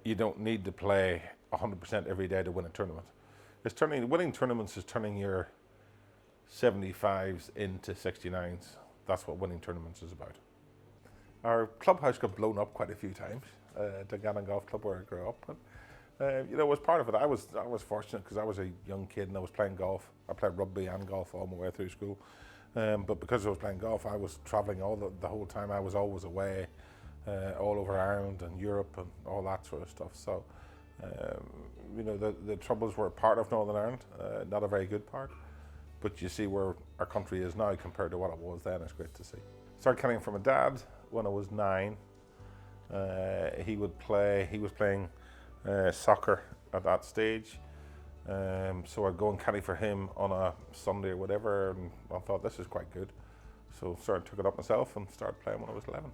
you don't need to play 100% every day to win a tournament. Winning tournaments is turning your 75s into 69s. That's what winning tournaments is about. Our clubhouse got blown up quite a few times. The Gannon Golf Club where I grew up. Was part of it. I was fortunate because I was a young kid and I was playing golf. I played rugby and golf all my way through school. But because I was playing golf, I was travelling the whole time. I was always away, all over Ireland and Europe and all that sort of stuff. So, the troubles were part of Northern Ireland, not a very good part. But you see where our country is now compared to what it was then. It's great to see. Started caddying for my dad when I was 9. He was playing soccer at that stage. So I'd go and caddy for him on a Sunday or whatever, and I thought this is quite good. So took it up myself and started playing when I was 11.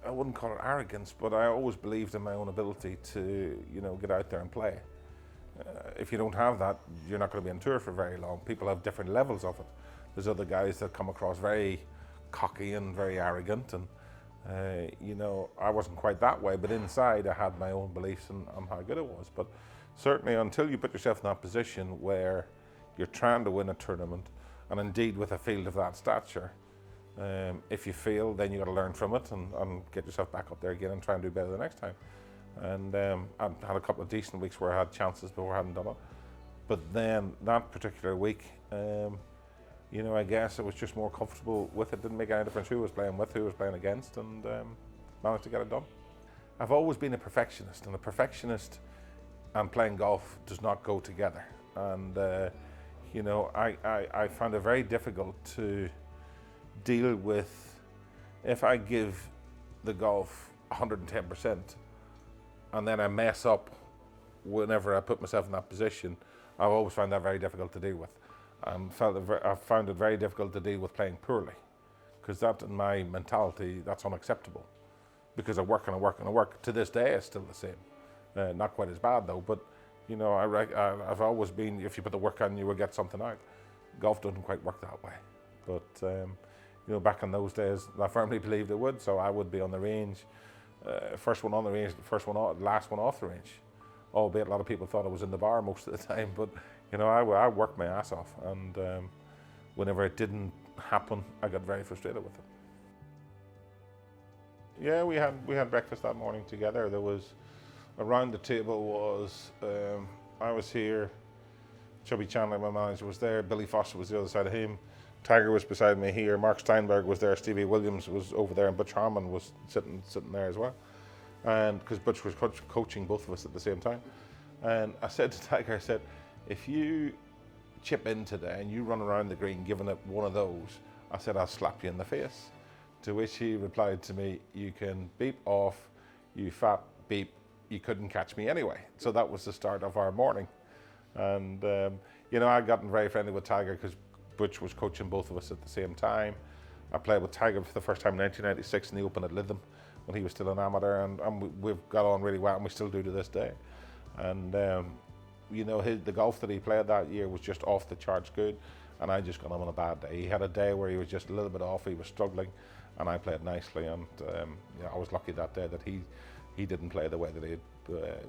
I wouldn't call it arrogance, but I always believed in my own ability to, get out there and play. If you don't have that, you're not going to be on tour for very long. People have different levels of it. There's other guys that come across very cocky and very arrogant, and I wasn't quite that way, but inside I had my own beliefs on how good it was. But certainly until you put yourself in that position where you're trying to win a tournament, and indeed with a field of that stature, if you fail, then you got to learn from it and get yourself back up there again and try and do better the next time. And I had a couple of decent weeks where I had chances before I hadn't done it. But then that particular week, I guess I was just more comfortable with it. Didn't make any difference who was playing with, who was playing against, and managed to get it done. I've always been a perfectionist, and a perfectionist and playing golf does not go together. And I found it very difficult to deal with if I give the golf 110% and then I mess up whenever I put myself in that position. I've always found that very difficult to deal with. I found it very difficult to deal with playing poorly, because that, in my mentality, that's unacceptable. Because I work and I work and I work. To this day, it's still the same. Not quite as bad though, but I've always been, if you put the work on, you will get something out. Golf doesn't quite work that way. But back in those days, I firmly believed it would. So I would be on the range, first one on the range, last one off the range. Albeit a lot of people thought I was in the bar most of the time, but I worked my ass off, and whenever it didn't happen, I got very frustrated with it. Yeah, we had breakfast that morning together. There was, around the table was, I was here, Chubby Chandler, my manager, was there, Billy Foster was the other side of him, Tiger was beside me here, Mark Steinberg was there, Stevie Williams was over there, and Butch Harmon was sitting there as well. And because Butch was coaching both of us at the same time. And I said to Tiger, I said, if you chip in today and you run around the green giving it one of those, I said, I'll slap you in the face. To which he replied to me, you can beep off, you fat beep, you couldn't catch me anyway. So that was the start of our morning. And, I'd gotten very friendly with Tiger because Butch was coaching both of us at the same time. I played with Tiger for the first time in 1996 in the Open at Lytham when he was still an amateur, and we've got on really well, and we still do to this day. And the golf that he played that year was just off the charts good, and I just got him on a bad day. He had a day where he was just a little bit off, he was struggling, and I played nicely, and I was lucky that day that he didn't play the way that he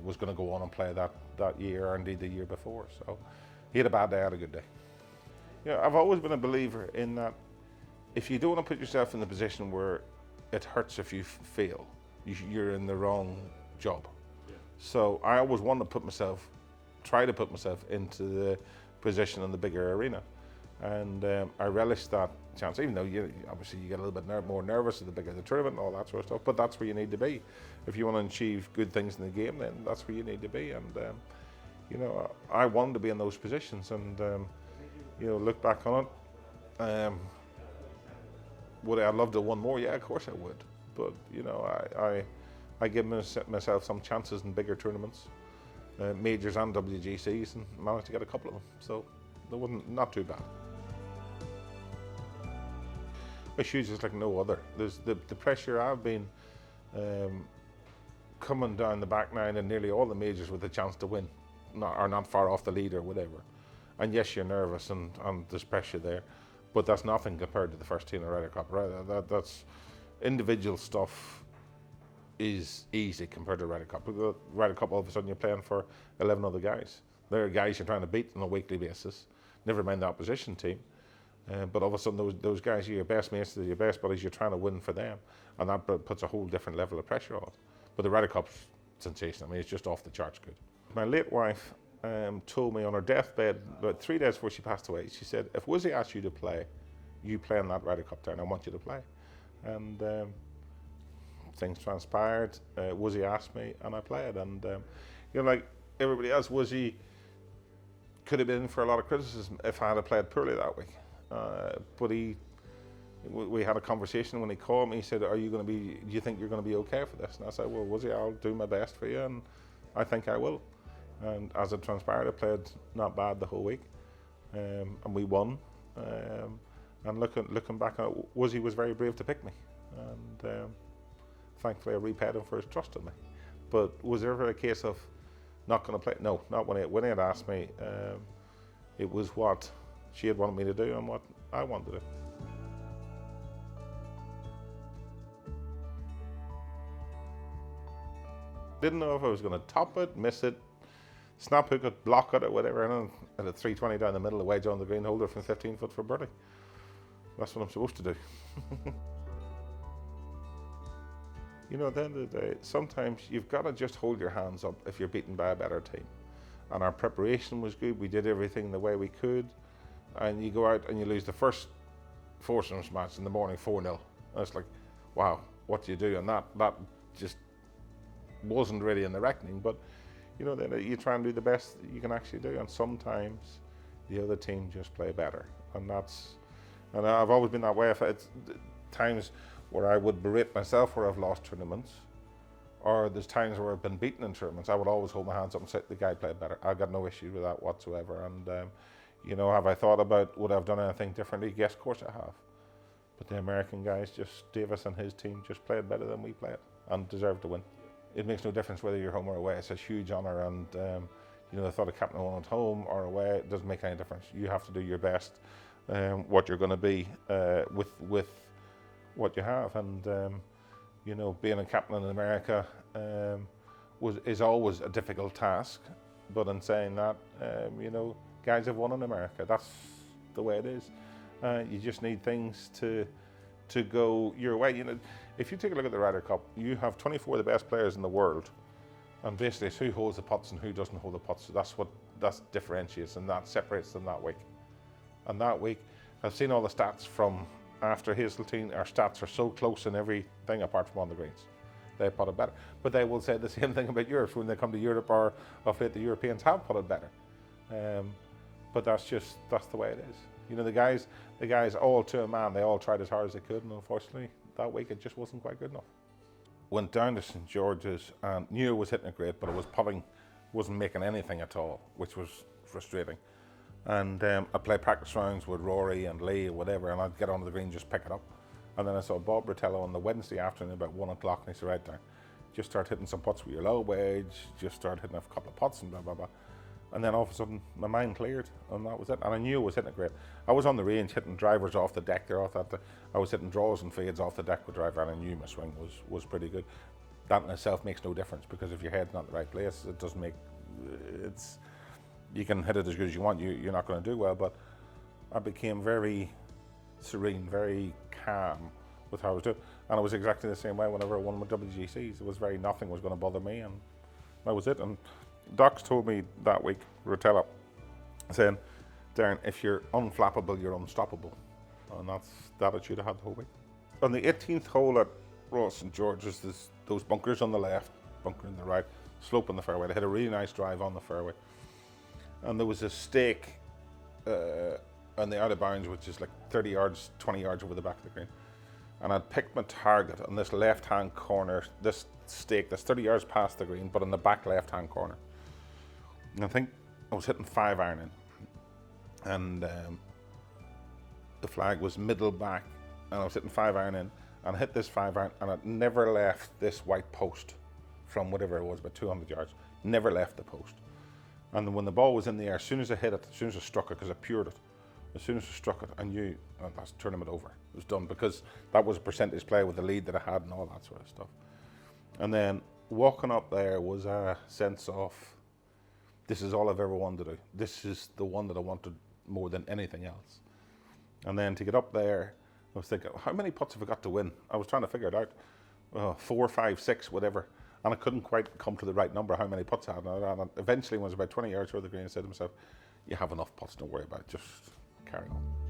was going to go on and play that year, or indeed the year before. So he had a bad day, I had a good day. I've always been a believer in that if you don't want to put yourself in the position where it hurts if you fail, you're in the wrong job. Yeah. So I always want to try to put myself into the position in the bigger arena. And I relish that chance, even though obviously you get a little bit more nervous the bigger the tournament and all that sort of stuff, but that's where you need to be. If you want to achieve good things in the game, then that's where you need to be. And I wanted to be in those positions, and look back on it. Would I love to one more? Yeah, of course I would. But I give myself some chances in bigger tournaments, majors and WGCs, and managed to get a couple of them. So that wasn't not too bad. My shoes is like no other. There's the pressure. I've been coming down the back nine in nearly all the majors with a chance to win, are not far off the lead or whatever. And yes, you're nervous and there's pressure there, but that's nothing compared to the first 10 in the Ryder Cup. Right? That's individual stuff. is easy compared to the Ryder Cup. The Ryder Cup, all of a sudden, you're playing for 11 other guys. They're guys you're trying to beat on a weekly basis. Never mind the opposition team. But all of a sudden, those guys are your best mates, your best buddies. You're trying to win for them, and that puts a whole different level of pressure on it. But the Ryder Cup's sensational. I mean, it's just off the charts good. My late wife told me on her deathbed about 3 days before she passed away. She said, "If Wizzy asked you to play, you play in that Ryder Cup there, and I want you to play." And things transpired. Wizzy asked me, and I played. And like everybody else, Wizzy could have been in for a lot of criticism if I had played poorly that week. But we had a conversation when he called me. He said, do you think you're going to be okay for this? And I said, well, Wizzy, I'll do my best for you, and I think I will. And as it transpired, I played not bad the whole week, and we won. And looking back on it, Wizzy was very brave to pick me, and thankfully I repaid him for his trust in me. But was there ever a case of not going to play? No, not when he had asked me. It was what she had wanted me to do and what I wanted to do. Didn't know if I was going to top it, miss it, snap hook it, block it, or whatever. And at a 320 down the middle, the wedge on the green, holder from 15 foot for birdie. That's what I'm supposed to do. At the end of the day, sometimes you've got to just hold your hands up if you're beaten by a better team. And our preparation was good. We did everything the way we could. And you go out and you lose the first foursomes match in the morning 4-0. And it's like, wow, what do you do? And that just wasn't really in the reckoning. But then you try and do the best you can actually do. And sometimes the other team just play better. And I've always been that way. If it's times where I would berate myself where I've lost tournaments, or there's times where I've been beaten in tournaments, I would always hold my hands up and say, the guy played better. I've got no issue with that whatsoever. And have I thought about would I have done anything differently? Yes, of course I have. But the American guys, just Davis and his team, just played better than we played and deserved to win. It makes no difference whether you're home or away. It's a huge honour, and the thought of captain one at home or away, it doesn't make any difference. You have to do your best, what you're going to be with what you have. And being a captain in America is always a difficult task. But in saying that, guys have won in America. That's the way it is. You just need things to go your way. If you take a look at the Ryder Cup, you have 24 of the best players in the world, and basically it's who holds the putts and who doesn't hold the putts. So that differentiates, and that separates them that week. And that week, I've seen all the stats from after Hazeltine. Our stats are so close in everything apart from on the greens. They putted better, but they will say the same thing about Europe when they come to Europe, or of late the Europeans have putted better. But that's the way it is. The guys all to a man, they all tried as hard as they could, and unfortunately that week it just wasn't quite good enough. Went down to St George's and knew I was hitting it great, but it was putting, wasn't making anything at all, which was frustrating. And I played practice rounds with Rory and Lee or whatever, and I'd get onto the green, just pick it up. And then I saw Bob Bratello on the Wednesday afternoon about 1 o'clock, and he said, right there, just start hitting some putts with your low wedge, just start hitting a couple of putts and blah, blah, blah. And then all of a sudden, my mind cleared, and that was it. And I knew I was hitting it great. I was on the range hitting drivers off the deck there. I was hitting draws and fades off the deck with driver, and I knew my swing was pretty good. That in itself makes no difference, because if your head's not in the right place, it doesn't make, you can hit it as good as you want, you're not going to do well. But I became very serene, very calm with how I was doing. And it was exactly the same way whenever I won my WGCs. It was nothing was going to bother me, and that was it. And Docs told me that week, Rotella, saying, Darren, if you're unflappable, you're unstoppable. And that's the attitude I had the whole week. On the 18th hole at Royal St George's, there's those bunkers on the left, bunker on the right, slope on the fairway. They had a really nice drive on the fairway. And there was a stake on the out of bounds, which is like 30 yards, 20 yards over the back of the green. And I'd picked my target on this left-hand corner, this stake that's 30 yards past the green, but in the back left-hand corner. And I think I was hitting 5-iron in, and the flag was middle back, and I was hitting 5-iron in, and I hit this 5-iron, and it never left this white post from whatever it was, about 200 yards, never left the post. And then when the ball was in the air, as soon as I hit it, as soon as I struck it, because I pured it, as soon as I struck it, I knew that's tournament over. It was done, because that was a percentage play with the lead that I had and all that sort of stuff. And then walking up there was a sense of, this is all I've ever wanted to do. This is the one that I wanted more than anything else. And then to get up there, I was thinking, how many putts have I got to win? I was trying to figure it out. 4, 5, 6, whatever. And I couldn't quite come to the right number, how many putts I had. And eventually, when I was about 20 yards over the green, I said to myself, you have enough putts, don't worry about it, just carry on.